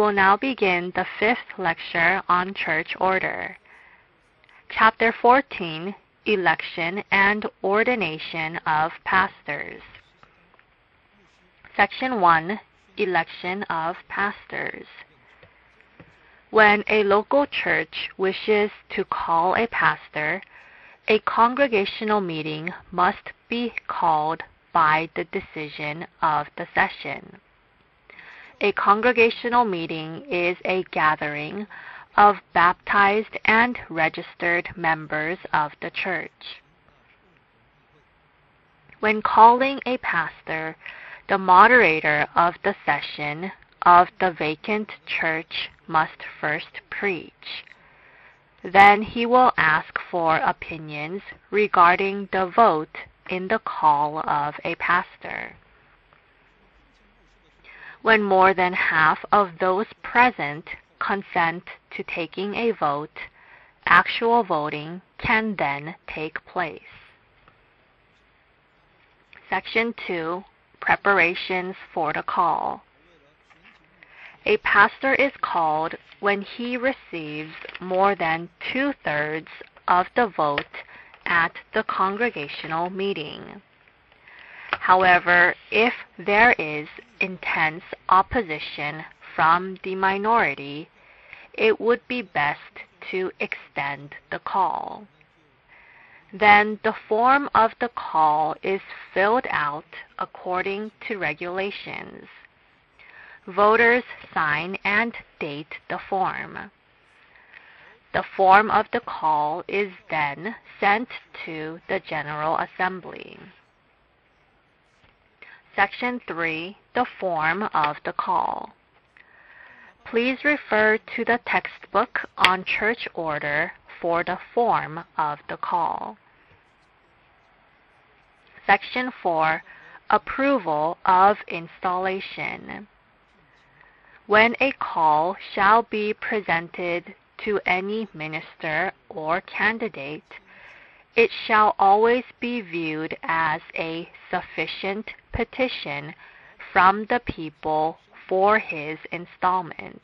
will now begin the 5th lecture on church order. Chapter 14, Election and Ordination of Pastors. Section 1, Election of Pastors. When a local church wishes to call a pastor, a congregational meeting must be called by the decision of the session. A congregational meeting is a gathering of baptized and registered members of the church. When calling a pastor, the moderator of the session of the vacant church must first preach. Then he will ask for opinions regarding the vote in the call of a pastor. When more than half of those present consent to taking a vote, actual voting can then take place. Section 2, Preparations for the call. A pastor is called when he receives more than 2/3 of the vote at the congregational meeting. However, if there is intense opposition from the minority, it would be best to extend the call. Then the form of the call is filled out according to regulations. Voters sign and date the form. The form of the call is then sent to the General Assembly. Section 3, the form of the call. Please refer to the textbook on church order for the form of the call. Section 4, Approval of Installation. When a call shall be presented to any minister or candidate, it shall always be viewed as a sufficient petition from the people for his installment.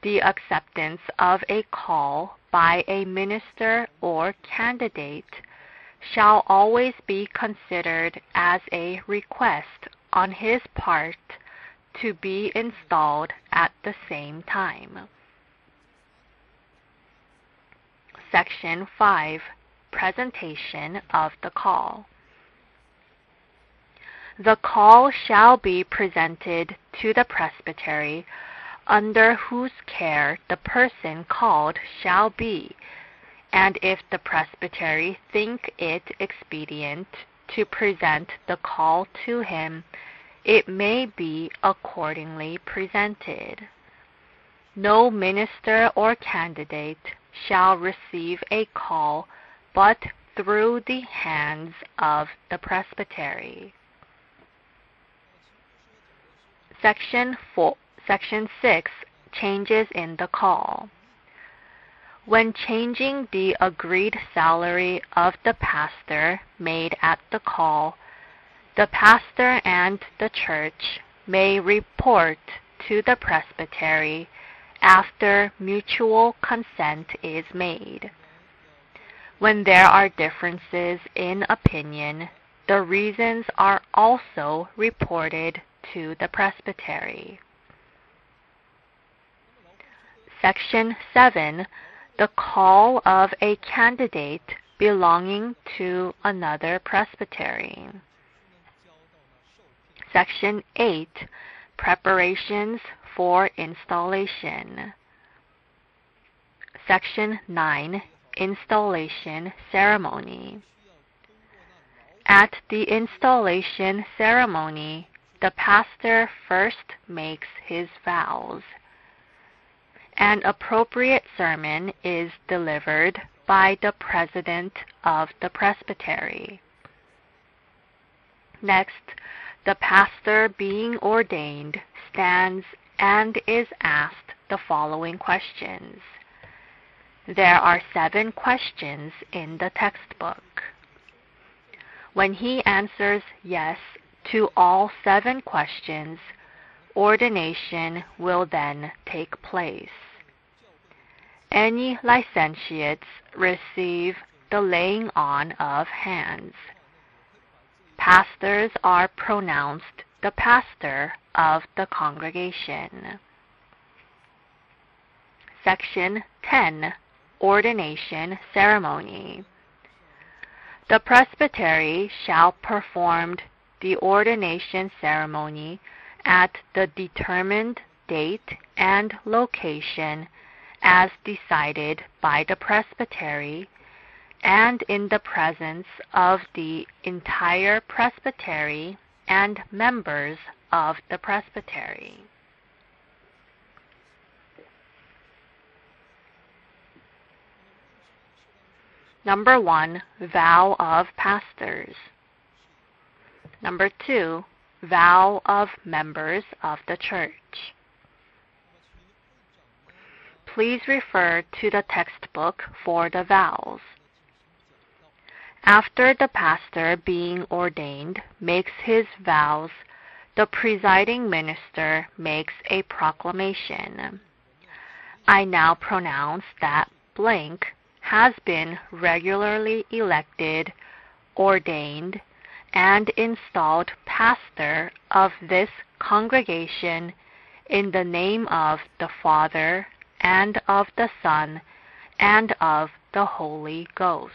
The acceptance of a call by a minister or candidate shall always be considered as a request on his part to be installed at the same time. Section 5, Presentation of the Call. The call shall be presented to the presbytery under whose care the person called shall be, and if the presbytery think it expedient to present the call to him, it may be accordingly presented. No minister or candidate shall receive a call but through the hands of the presbytery. Section 6, Changes in the Call. When changing the agreed salary of the pastor made at the call, the pastor and the church may report to the presbytery after mutual consent is made. When there are differences in opinion, the reasons are also reported to the presbytery. Section 7, the call of a candidate belonging to another presbytery. Section 8, Preparations for Installation. Section 9, Installation Ceremony. At the installation ceremony, the pastor first makes his vows. An appropriate sermon is delivered by the president of the presbytery. Next, the pastor being ordained stands and is asked the following questions. There are 7 questions in the textbook. When he answers yes to all 7 questions, ordination will then take place. Any licentiates receive the laying on of hands. Pastors are pronounced the pastor of the congregation. Section 10. Ordination Ceremony. The presbytery shall perform the ordination ceremony at the determined date and location as decided by the presbytery, and in the presence of the entire presbytery and members of the presbytery. Number 1, vow of pastors. Number 2, vow of members of the church. Please refer to the textbook for the vows. After the pastor being ordained makes his vows, the presiding minister makes a proclamation. I now pronounce that blank has been regularly elected, ordained, and installed pastor of this congregation in the name of the Father, and of the Son, and of the Holy Ghost.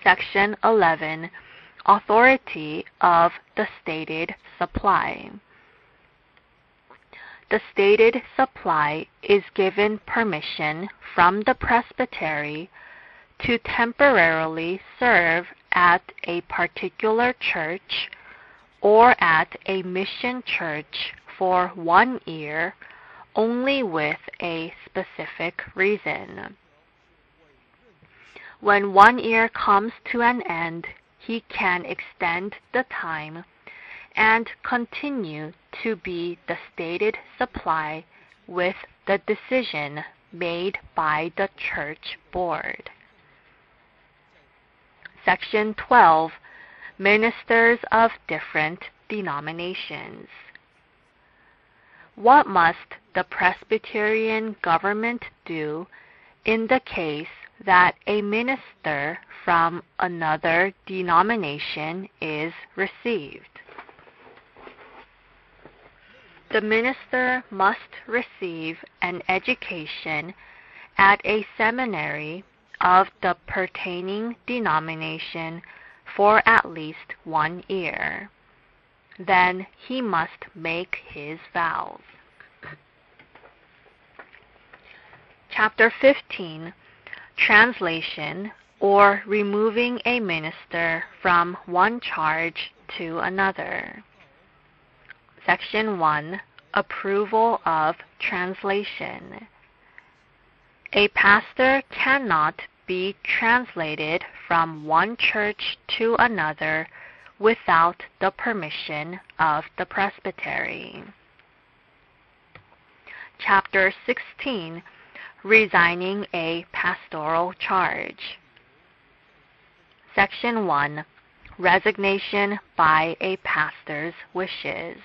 Section 11. Authority of the stated supply. The stated supply is given permission from the presbytery to temporarily serve at a particular church or at a mission church for 1 year only with a specific reason. When 1 year comes to an end, he can extend the time and continue to be the stated supply with the decision made by the church board. Section 12. Ministers of different denominations. What must the Presbyterian government do in the case that a minister from another denomination is received? The minister must receive an education at a seminary of the pertaining denomination for at least 1 year. Then he must make his vows. Chapter 15. Translation or removing a minister from one charge to another. Section 1. Approval of translation. A pastor cannot be translated from one church to another without the permission of the presbytery. Chapter 16. Resigning a pastoral charge. Section 1. Resignation by a pastor's wishes.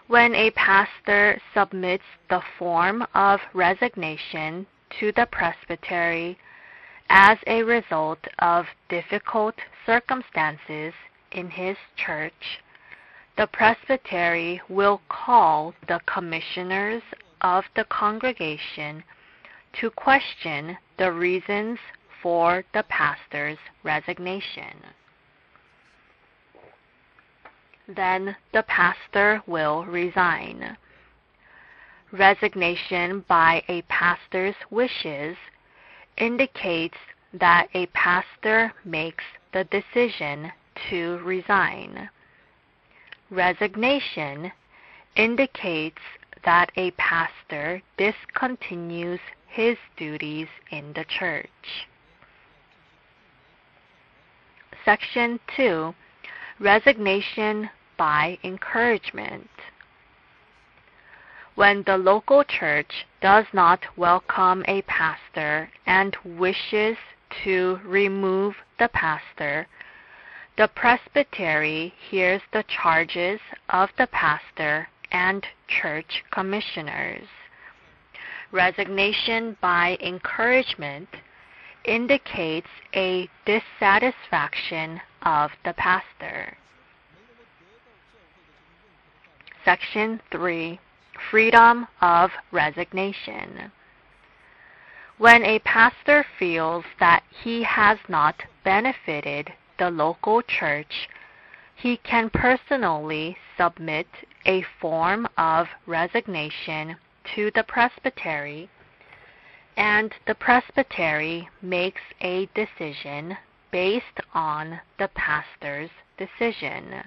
When a pastor submits the form of resignation to the presbytery as a result of difficult circumstances in his church, the presbytery will call the commissioners of the congregation to question the reasons for the pastor's resignation. Then the pastor will resign. Resignation by a pastor's wishes indicates that a pastor makes the decision to resign. Resignation indicates that a pastor discontinues his duties in the church. Section 2. Resignation by encouragement. When the local church does not welcome a pastor and wishes to remove the pastor, The presbytery hears the charges of the pastor and church commissioners. Resignation by encouragement indicates a dissatisfaction of the pastor. Section 3. Freedom of resignation. When a pastor feels that he has not benefited the local church, he can personally submit a form of resignation to the presbytery, and the presbytery makes a decision based on the pastor's decision.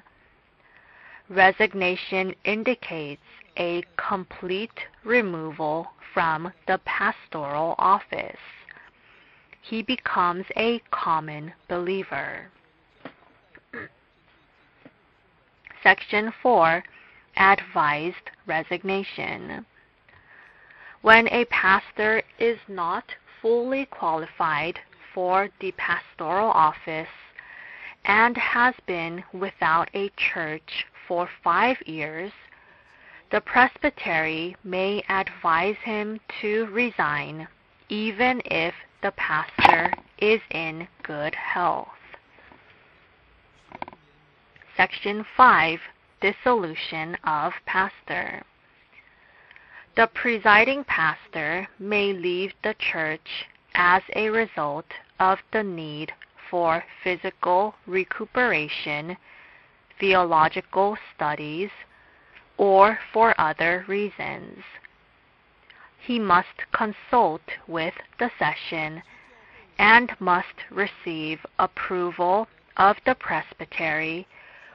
Resignation indicates a complete removal from the pastoral office. He becomes a common believer. Section 4. Advised resignation. When a pastor is not fully qualified for the pastoral office and has been without a church for 5 years, the presbytery may advise him to resign, even if the pastor is in good health. Section 5. Dissolution of pastor. The presiding pastor may leave the church as a result of the need for physical recuperation, theological studies, or for other reasons. He must consult with the session and must receive approval of the presbytery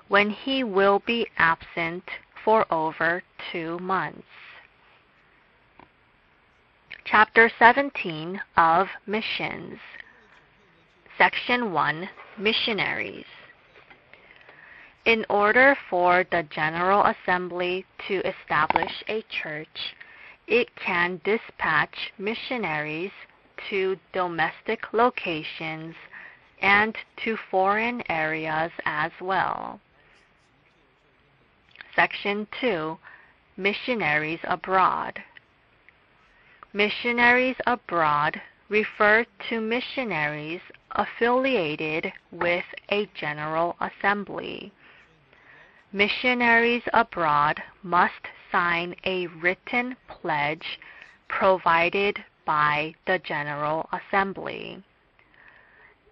when he will be absent for over 2 months. Chapter 17 of Missions. Section 1. Missionaries. In order for the General Assembly to establish a church, it can dispatch missionaries to domestic locations and to foreign areas as well. Section 2. Missionaries abroad. Missionaries abroad refer to missionaries affiliated with a General Assembly. Missionaries abroad must sign a written pledge provided by the General Assembly.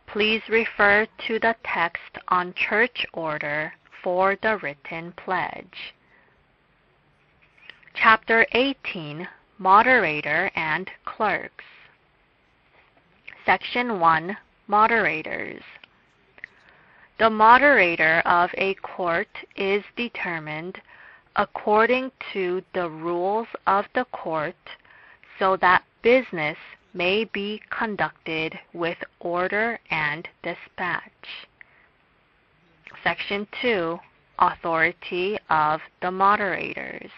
Please refer to the text on church order for the written pledge. Chapter 18. Moderator and Clerks. Section 1. Moderators. The moderator of a court is determined according to the rules of the court so that business may be conducted with order and dispatch. Section 2. Authority of the moderators.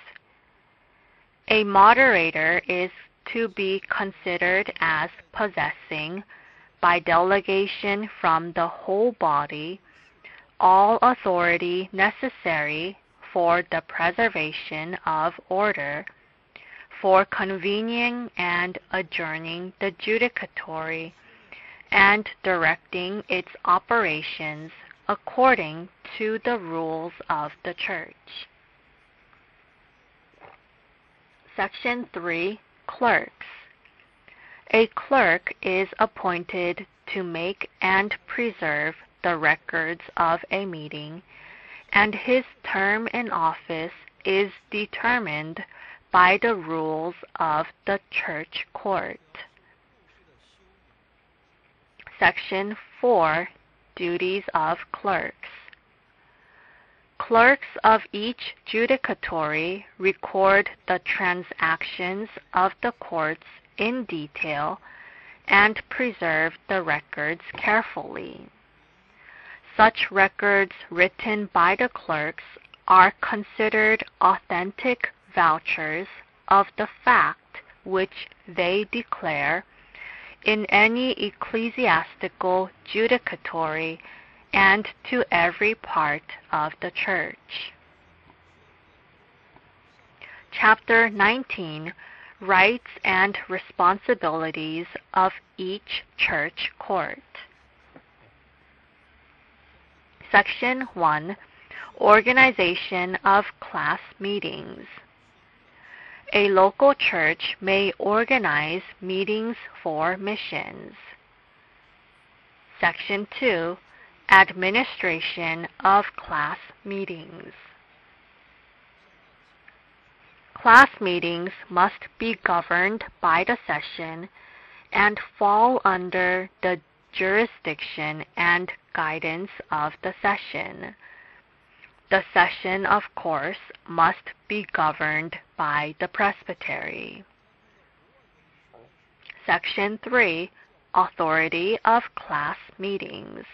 A moderator is to be considered as possessing, by delegation from the whole body, all authority necessary for the preservation of order, for convening and adjourning the judicatory, and directing its operations according to the rules of the church. Section 3. Clerks. A clerk is appointed to make and preserve the records of a meeting, and his term in office is determined by the rules of the church court. Section 4. Duties of clerks. Clerks of each judicatory record the transactions of the courts in detail and preserve the records carefully. Such records written by the clerks are considered authentic vouchers of the fact which they declare in any ecclesiastical judicatory and to every part of the church. Chapter 19, Rights and Responsibilities of Each Church Court. Section 1, Organization of Class Meetings. A local church may organize meetings for missions. Section 2, Administration of Class Meetings. Class meetings must be governed by the session and fall under the jurisdiction and guidance of the session. The session, of course, must be governed by the presbytery. Section 3, Authority of Class Meetings.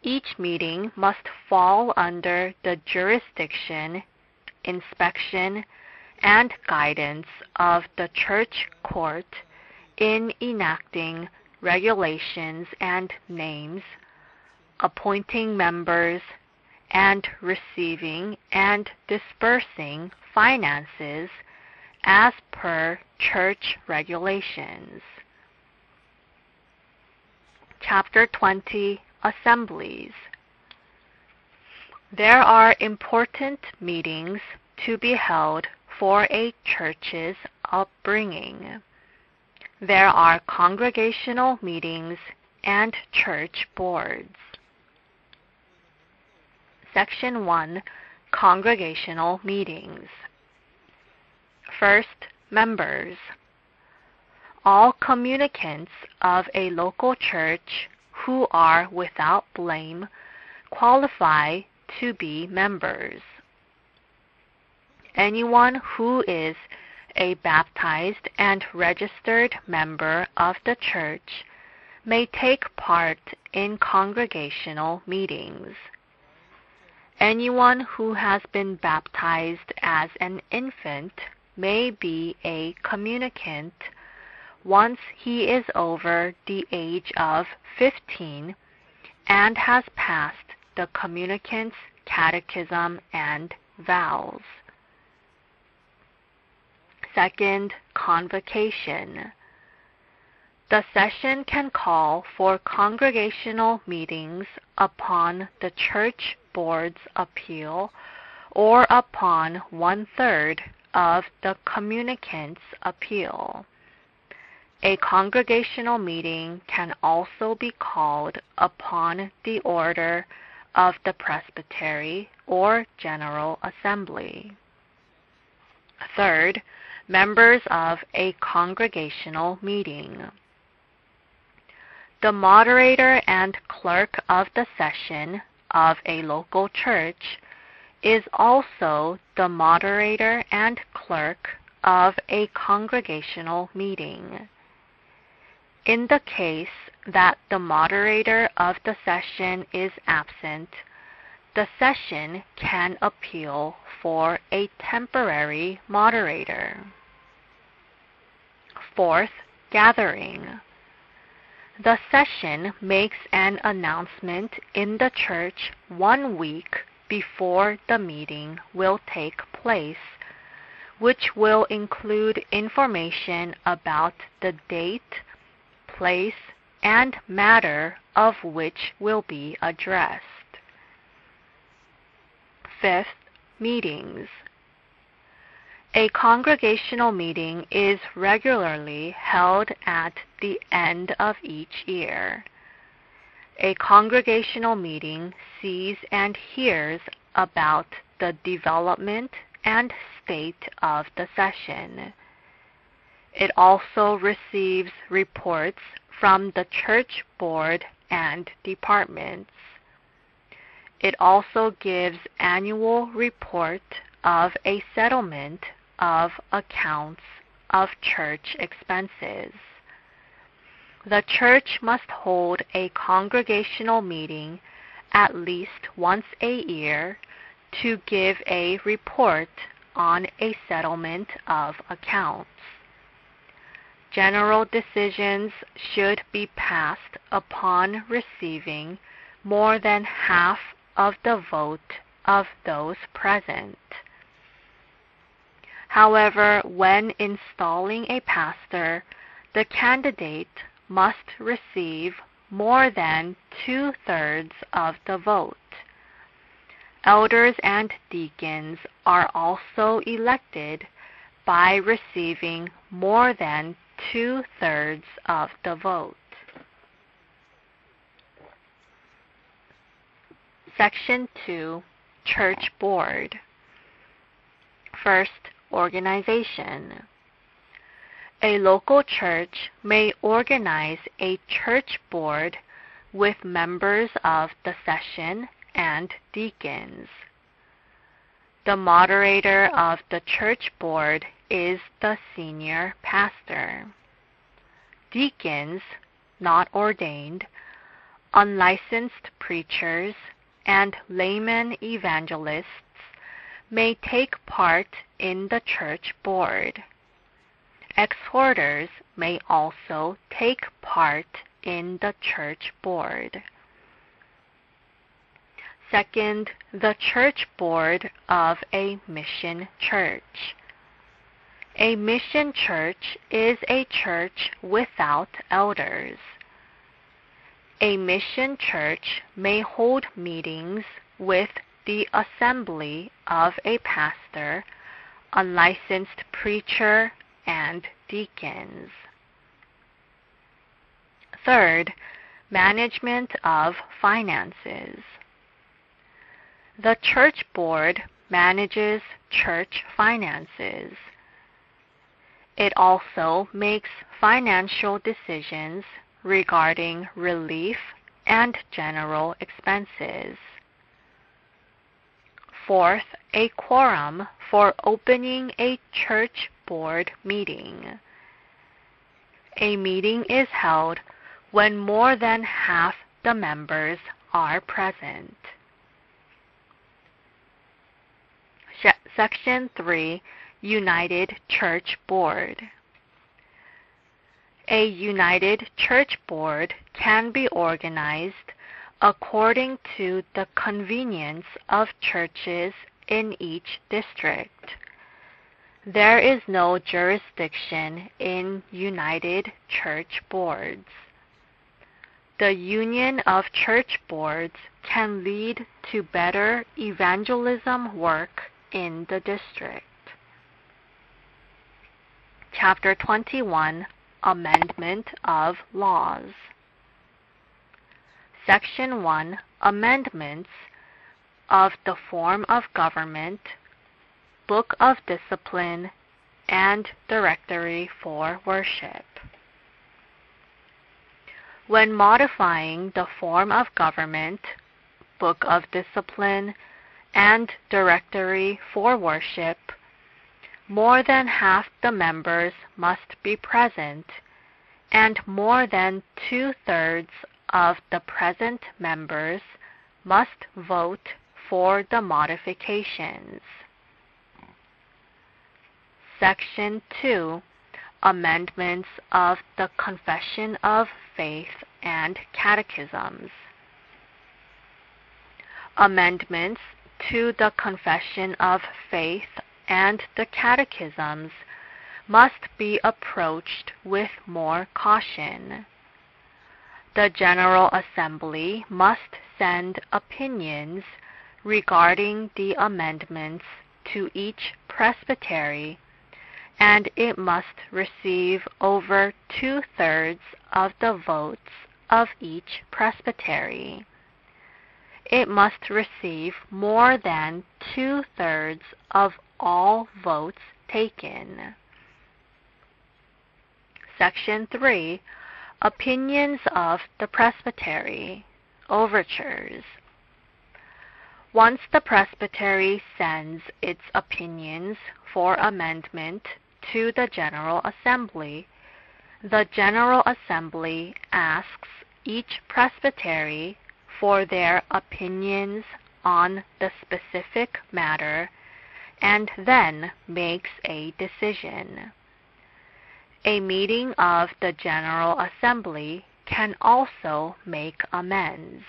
Each meeting must fall under the jurisdiction, inspection, and guidance of the church court in enacting regulations and names, appointing members, and receiving and dispersing finances as per church regulations. Chapter 20, Assemblies. There are important meetings to be held for a church's upbringing. There are congregational meetings and church boards. Section 1, Congregational Meetings. First, members. All communicants of a local church who are without blame qualify to be members. Anyone who is a baptized and registered member of the church may take part in congregational meetings. Anyone who has been baptized as an infant may be a communicant once he is over the age of 15 and has passed the communicant's catechism and vows. Second, convocation. The session can call for congregational meetings upon the church board's appeal or upon 1/3 of the communicant's appeal. A congregational meeting can also be called upon the order of the presbytery or general assembly. Third, members of a congregational meeting. The moderator and clerk of the session of a local church is also the moderator and clerk of a congregational meeting. In the case that the moderator of the session is absent, the session can appeal for a temporary moderator. Fourth, gathering. The session makes an announcement in the church 1 week before the meeting will take place, which will include information about the date, place, and matter of which will be addressed. Fifth, meetings. A congregational meeting is regularly held at the end of each year. A congregational meeting sees and hears about the development and state of the session. It also receives reports from the church board and departments. It also gives annual report of a settlement of accounts of church expenses. The church must hold a congregational meeting at least once a year to give a report on a settlement of accounts. General decisions should be passed upon receiving more than half of the vote of those present. However, when installing a pastor, the candidate must receive more than 2/3 of the vote. Elders and deacons are also elected by receiving more than 2/3 of the vote. Section 2, Church Board. First, organization. A local church may organize a church board with members of the session and deacons. The moderator of the church board is the senior pastor. Deacons, not ordained, unlicensed preachers, and layman evangelists may take part in the church board. Exhorters may also take part in the church board. Second, the church board of a mission church. A mission church is a church without elders. A mission church may hold meetings with the assembly of a pastor, unlicensed preacher, and deacons. Third, management of finances. The church board manages church finances. It also makes financial decisions regarding relief and general expenses. Fourth, a quorum for opening a church board meeting. A meeting is held when more than half the members are present. Section 3, United Church Board. A united church board can be organized according to the convenience of churches in each district. There is no jurisdiction in united church boards. The union of church boards can lead to better evangelism work in the district. Chapter 21, Amendment of Laws. Section 1, Amendments of the Form of Government, Book of Discipline, and Directory for Worship. When modifying the form of government, Book of Discipline, and Directory for Worship, more than half the members must be present, and more than 2/3 of the present members must vote for the modifications. Section 2, Amendments of the Confession of Faith and Catechisms. Amendments to the Confession of Faith and the Catechisms must be approached with more caution. The General Assembly must send opinions regarding the amendments to each presbytery, and it must receive over 2/3 of the votes of each presbytery. It must receive more than 2/3 of all votes taken. Section 3, Opinions of the Presbytery, Overtures. Once the presbytery sends its opinions for amendment to the General Assembly, the General Assembly asks each presbytery for their opinions on the specific matter and then makes a decision. A meeting of the General Assembly can also make amends.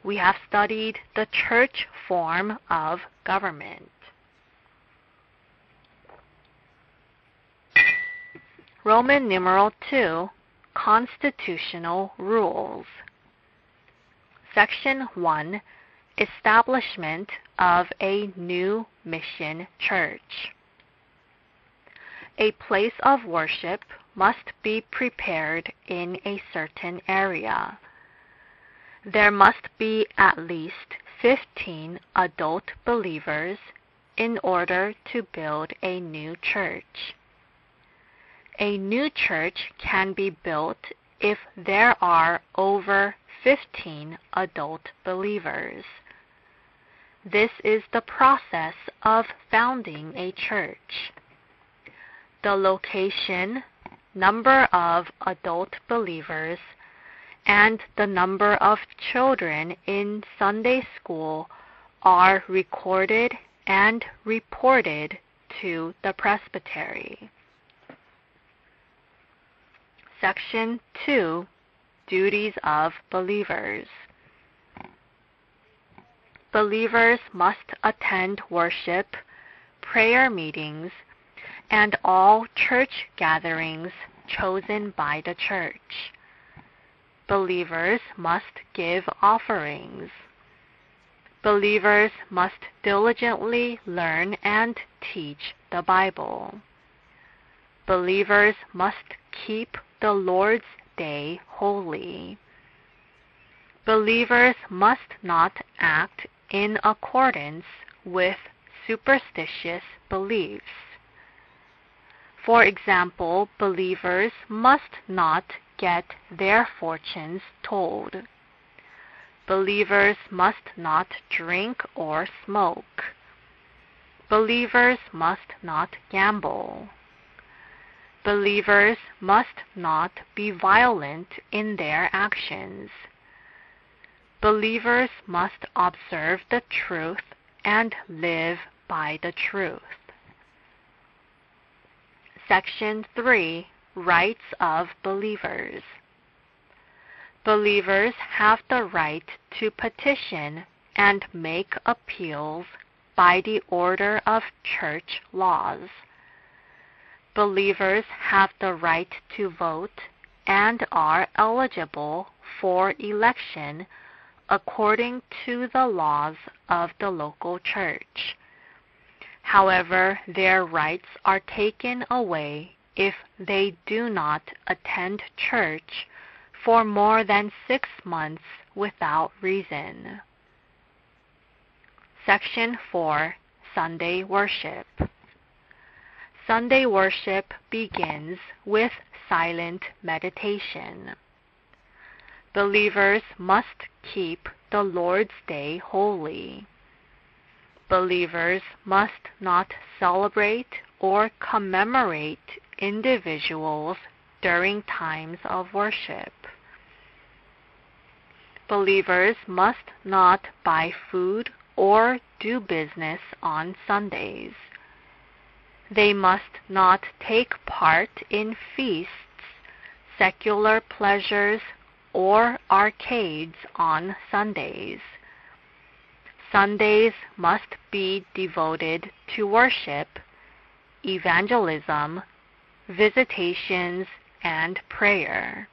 we have studied the church form of government. Roman numeral 2, Constitutional Rules. Section 1, Establishment of a new mission church. A place of worship must be prepared in a certain area. There must be at least 15 adult believers in order to build a new church. A new church can be built if there are over 15 adult believers. This is the process of founding a church. The location, number of adult believers, and the number of children in Sunday school are recorded and reported to the presbytery. Section 2, Duties of Believers. Believers must attend worship, prayer meetings, and all church gatherings chosen by the church. Believers must give offerings. Believers must diligently learn and teach the Bible. Believers must keep the Lord's Day holy. Believers must not act in accordance with superstitious beliefs. For example, believers must not get their fortunes told. Believers must not drink or smoke. Believers must not gamble. Believers must not be violent in their actions. Believers must observe the truth and live by the truth. Section 3, Rights of Believers. Believers have the right to petition and make appeals by the order of church laws. Believers have the right to vote and are eligible for election according to the laws of the local church. However, their rights are taken away if they do not attend church for more than 6 months without reason. Section 4, Sunday Worship. Sunday worship begins with silent meditation. Believers must keep the Lord's Day holy. Believers must not celebrate or commemorate individuals during times of worship. Believers must not buy food or do business on Sundays. They must not take part in feasts, secular pleasures, or arcades on Sundays. Sundays must be devoted to worship, evangelism, visitations, and prayer.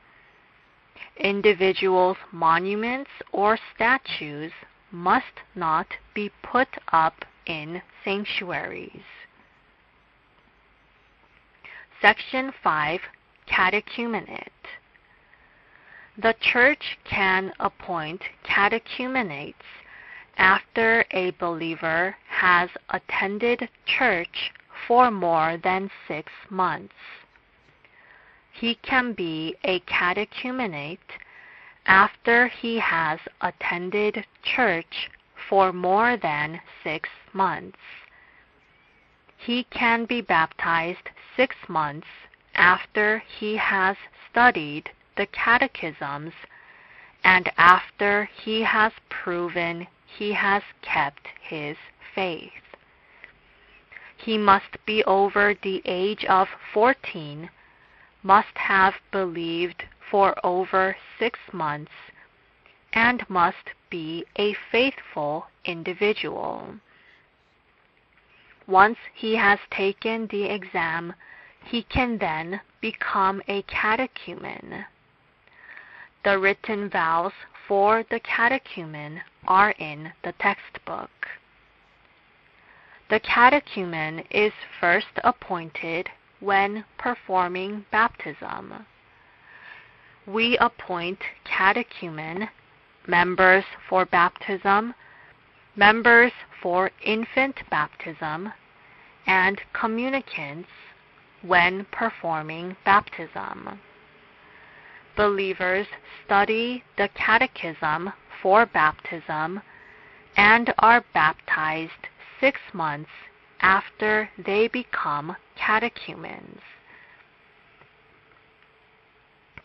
Individuals' monuments or statues must not be put up in sanctuaries. Section 5, Catechumenate. The church can appoint catechumenates after a believer has attended church for more than 6 months. He can be a catechumenate after he has attended church for more than 6 months. He can be baptized 6 months after he has studied the catechisms and after he has proven he has kept his faith. He must be over the age of 14, must have believed for over 6 months, and must be a faithful individual. Once he has taken the exam, he can then become a catechumen. The written vows for the catechumen are in the textbook. The catechumen is first appointed when performing baptism. We appoint catechumen, members for baptism, members for infant baptism, and communicants when performing baptism. Believers study the catechism for baptism and are baptized 6 months after they become catechumens.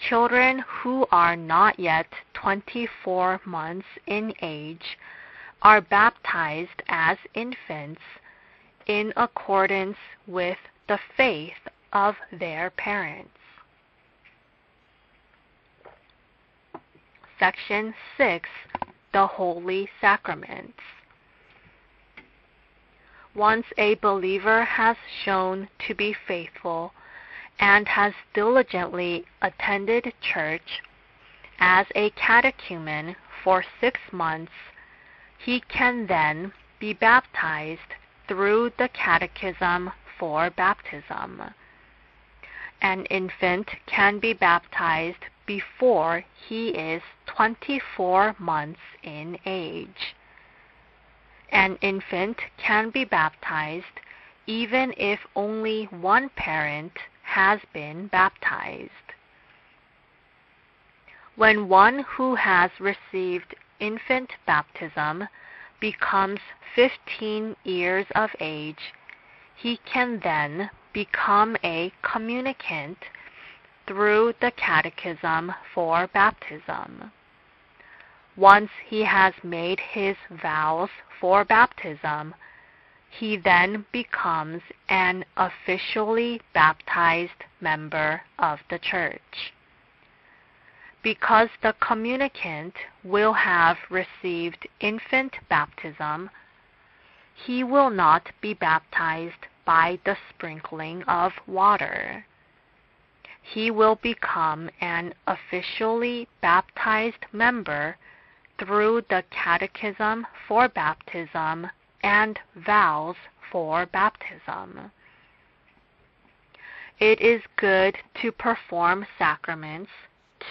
Children who are not yet 24 months in age are baptized as infants in accordance with the faith of their parents. Section 6. The Holy Sacraments. Once a believer has shown to be faithful and has diligently attended church as a catechumen for 6 months, he can then be baptized through the catechism for baptism. An infant can be baptized before he is 24 months in age. An infant can be baptized even if only one parent has been baptized. When one who has received infant baptism becomes 15 years of age, he can then become a communicant through the catechism for baptism. Once he has made his vows for baptism, he then becomes an officially baptized member of the church. Because the communicant will have received infant baptism, he will not be baptized by the sprinkling of water. He will become an officially baptized member through the catechism for baptism and vows for baptism. It is good to perform sacraments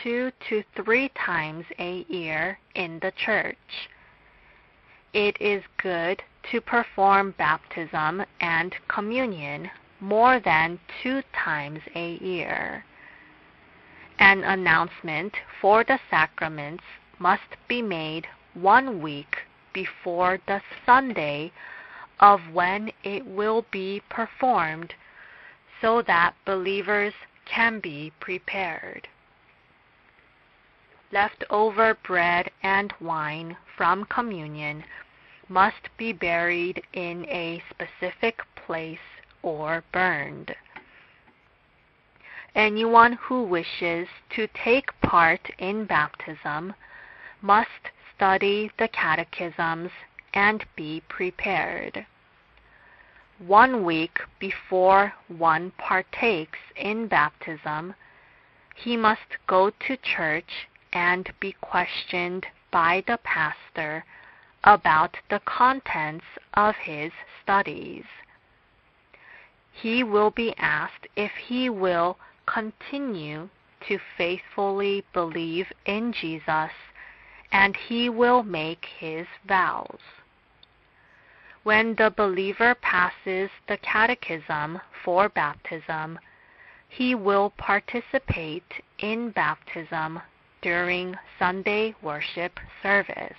2 to 3 times a year in the church. It is good to perform baptism and communion more than 2 times a year. An announcement for the sacraments must be made 1 week before the Sunday of when it will be performed, so that believers can be prepared. Leftover bread and wine from communion must be buried in a specific place or burned. Anyone who wishes to take part in baptism must study the catechisms and be prepared. 1 week before one partakes in baptism, he must go to church and be questioned by the pastor about the contents of his studies. He will be asked if he will continue to faithfully believe in Jesus, and he will make his vows. When the believer passes the catechism for baptism, he will participate in baptism during Sunday worship service.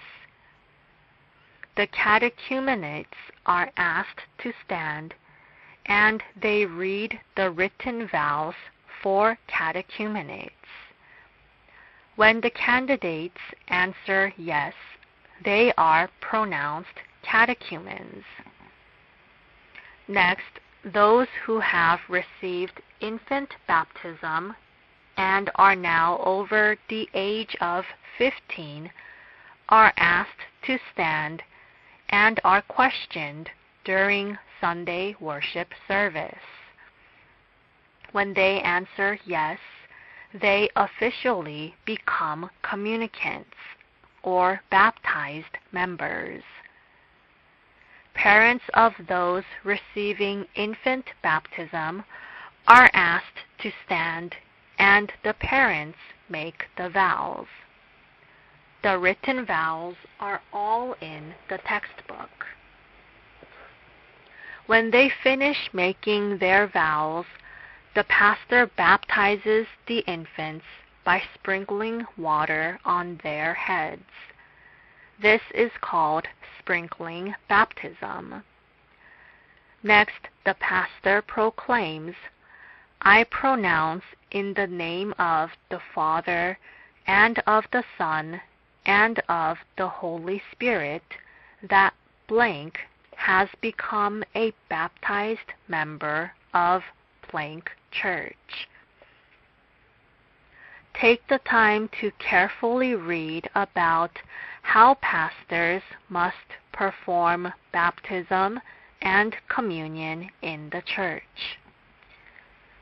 The catechumenates are asked to stand, and they read the written vows for catechumenates. When the candidates answer yes, they are pronounced catechumens. Next, those who have received infant baptism and are now over the age of 15 are asked to stand and are questioned during Sunday worship service. When they answer yes, they officially become communicants or baptized members. Parents of those receiving infant baptism are asked to stand, and the parents make the vows. The written vows are all in the textbook. When they finish making their vows, the pastor baptizes the infants by sprinkling water on their heads. This is called sprinkling baptism. Next, the pastor proclaims, "I pronounce in the name of the Father, and of the Son, and of the Holy Spirit, that blank has become a baptized member of blank church." Take the time to carefully read about how pastors must perform baptism and communion in the church.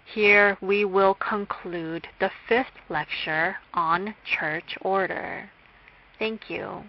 Here we will conclude the 5th lecture on church order. Thank you.